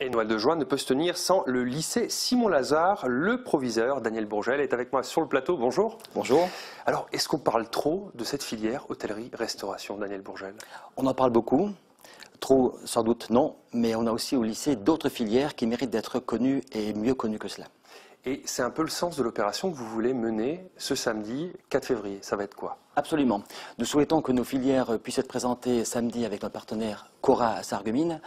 Et Noël de joie ne peut se tenir sans le lycée Simon-Lazare. Le proviseur Daniel Bourgel est avec moi sur le plateau. Bonjour. Bonjour. Alors, est-ce qu'on parle trop de cette filière hôtellerie-restauration, Daniel Bourgel? On en parle beaucoup. Trop, sans doute non, mais on a aussi au lycée d'autres filières qui méritent d'être connues et mieux connues que cela. Et c'est un peu le sens de l'opération que vous voulez mener ce samedi 4 février. Ça va être quoi? Absolument. Nous souhaitons que nos filières puissent être présentées samedi avec notre partenaire Cora à Sarreguemines.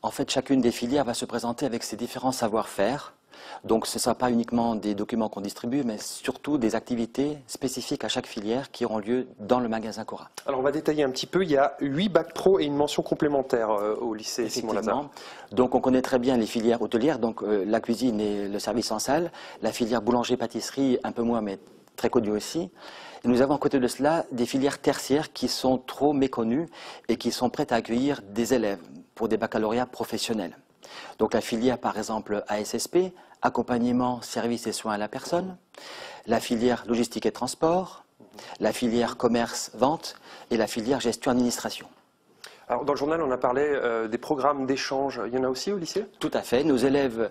En fait, chacune des filières va se présenter avec ses différents savoir-faire. Donc ce ne sera pas uniquement des documents qu'on distribue, mais surtout des activités spécifiques à chaque filière qui auront lieu dans le magasin Cora. Alors on va détailler un petit peu. Il y a 8 bacs pro et une mention complémentaire au lycée Simon-Lazare. Donc on connaît très bien les filières hôtelières, donc la cuisine et le service en salle. La filière boulanger-pâtisserie, un peu moins, mais très connue aussi. Et nous avons à côté de cela des filières tertiaires qui sont trop méconnues et qui sont prêtes à accueillir des élèves pour des baccalauréats professionnels. Donc la filière par exemple ASSP, accompagnement, services et soins à la personne, la filière logistique et transport, la filière commerce-vente et la filière gestion-administration. Alors dans le journal on a parlé des programmes d'échange. Il y en a aussi au lycée? Tout à fait. Nos élèves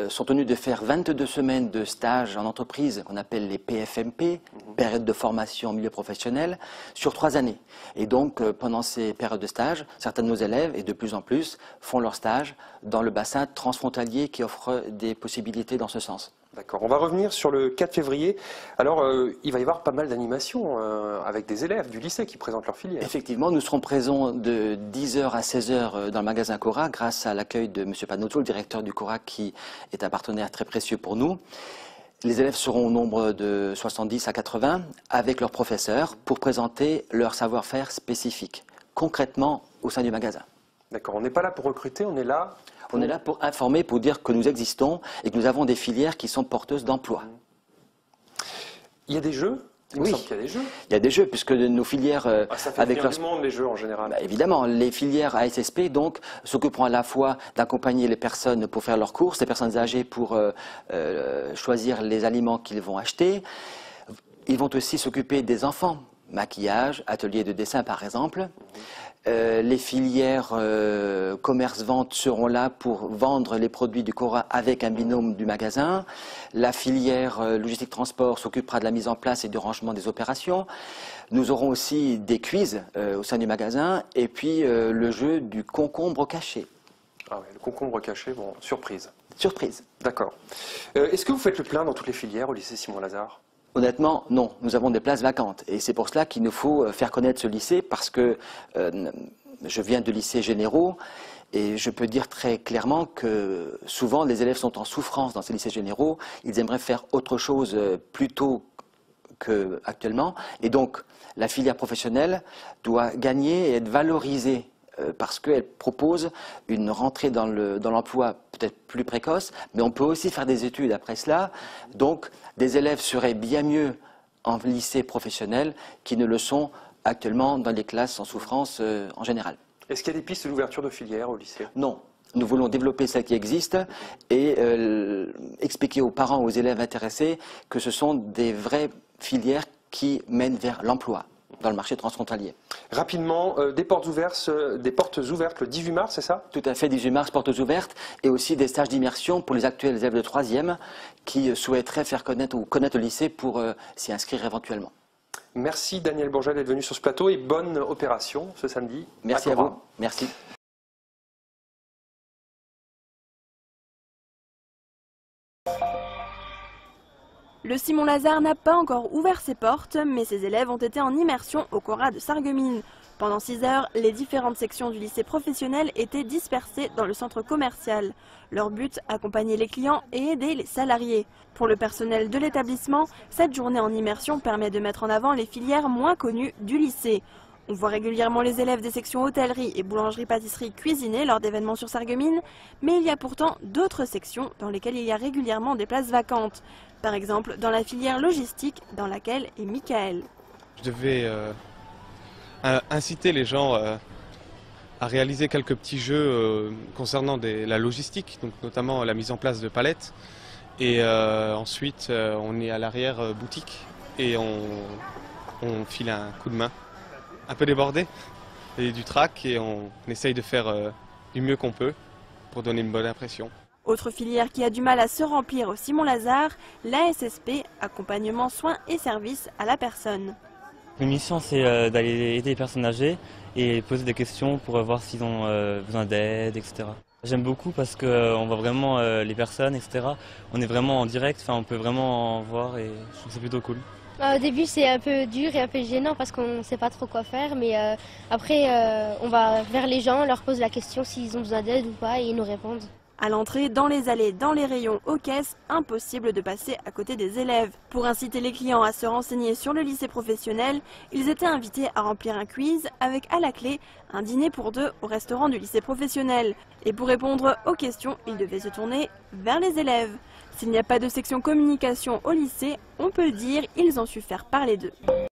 sont tenus de faire 22 semaines de stage en entreprise qu'on appelle les PFMP, période de formation en milieu professionnel, sur 3 années. Et donc pendant ces périodes de stage, certains de nos élèves, et de plus en plus, font leur stage dans le bassin transfrontalier qui offre des possibilités dans ce sens. D'accord. On va revenir sur le 4 février. Alors, il va y avoir pas mal d'animations avec des élèves du lycée qui présentent leur filière. Effectivement, nous serons présents de 10h à 16h dans le magasin Cora grâce à l'accueil de M. Panotto, le directeur du Cora, qui est un partenaire très précieux pour nous. Les élèves seront au nombre de 70 à 80 avec leurs professeurs pour présenter leur savoir-faire spécifique, concrètement au sein du magasin. D'accord. On n'est pas là pour recruter, on est là... On est là pour informer, pour dire que nous existons et que nous avons des filières qui sont porteuses d'emploi. Il y a des jeux? Il me semble qu'il y a des jeux. Il y a des jeux, puisque nos filières... ça fait venir du monde, les jeux, en général. Évidemment, les filières ASSP, donc, s'occuperont à la fois d'accompagner les personnes pour faire leurs courses, les personnes âgées pour choisir les aliments qu'ils vont acheter. Ils vont aussi s'occuper des enfants, maquillage, atelier de dessin, par exemple. Les filières commerce-vente seront là pour vendre les produits du Cora avec un binôme du magasin. La filière logistique-transport s'occupera de la mise en place et du rangement des opérations. Nous aurons aussi des quiz au sein du magasin et puis le jeu du concombre caché. Ah oui, le concombre caché, bon, surprise. Surprise. D'accord. Est-ce que vous faites le plein dans toutes les filières au lycée Simon-Lazare? Honnêtement, non. Nous avons des places vacantes. Et c'est pour cela qu'il nous faut faire connaître ce lycée parce que je viens de lycées généraux et je peux dire très clairement que souvent les élèves sont en souffrance dans ces lycées généraux. Ils aimeraient faire autre chose plus tôt qu'actuellement. Et donc, la filière professionnelle doit gagner et être valorisée parce qu'elle propose une rentrée dans l'emploi peut-être plus précoce, mais on peut aussi faire des études après cela. Donc, des élèves seraient bien mieux en lycée professionnel qu'ils ne le sont actuellement dans les classes en souffrance en général. Est-ce qu'il y a des pistes d'ouverture de filières au lycée? Non. Nous voulons développer celles qui existent et expliquer aux parents, aux élèves intéressés que ce sont des vraies filières qui mènent vers l'emploi dans le marché transfrontalier. Rapidement, des portes ouvertes le 18 mars, c'est ça? Tout à fait, 18 mars, portes ouvertes, et aussi des stages d'immersion pour les actuels élèves de 3e qui souhaiteraient faire connaître ou connaître le lycée pour s'y inscrire éventuellement. Merci Daniel Bourgel d'être venu sur ce plateau et bonne opération ce samedi. Merci à vous. Merci. Le Simon-Lazare n'a pas encore ouvert ses portes, mais ses élèves ont été en immersion au Cora de Sarreguemines. Pendant 6 heures, les différentes sections du lycée professionnel étaient dispersées dans le centre commercial. Leur but, accompagner les clients et aider les salariés. Pour le personnel de l'établissement, cette journée en immersion permet de mettre en avant les filières moins connues du lycée. On voit régulièrement les élèves des sections hôtellerie et boulangerie-pâtisserie cuisiner lors d'événements sur Sarreguemines, mais il y a pourtant d'autres sections dans lesquelles il y a régulièrement des places vacantes. Par exemple, dans la filière logistique, dans laquelle est Michael. Je devais inciter les gens à réaliser quelques petits jeux concernant la logistique, donc notamment la mise en place de palettes. Et ensuite, on est à l'arrière boutique et on file un coup de main. Un peu débordé, et du trac, et on essaye de faire du mieux qu'on peut pour donner une bonne impression. Autre filière qui a du mal à se remplir au Simon-Lazare, l'ASSP, accompagnement, soins et services à la personne. Une mission, c'est d'aller aider les personnes âgées et poser des questions pour voir s'ils ont besoin d'aide, etc. J'aime beaucoup parce qu'on voit vraiment les personnes, etc. On est vraiment en direct, enfin, on peut vraiment en voir et je trouve que c'est plutôt cool. Au début, c'est un peu dur et un peu gênant parce qu'on ne sait pas trop quoi faire, mais après, on va vers les gens, on leur pose la question s'ils ont besoin d'aide ou pas et ils nous répondent. À l'entrée, dans les allées, dans les rayons, aux caisses, impossible de passer à côté des élèves. Pour inciter les clients à se renseigner sur le lycée professionnel, ils étaient invités à remplir un quiz avec à la clé un dîner pour deux au restaurant du lycée professionnel. Et pour répondre aux questions, ils devaient se tourner vers les élèves. S'il n'y a pas de section communication au lycée, on peut le dire, ils ont su faire parler d'eux.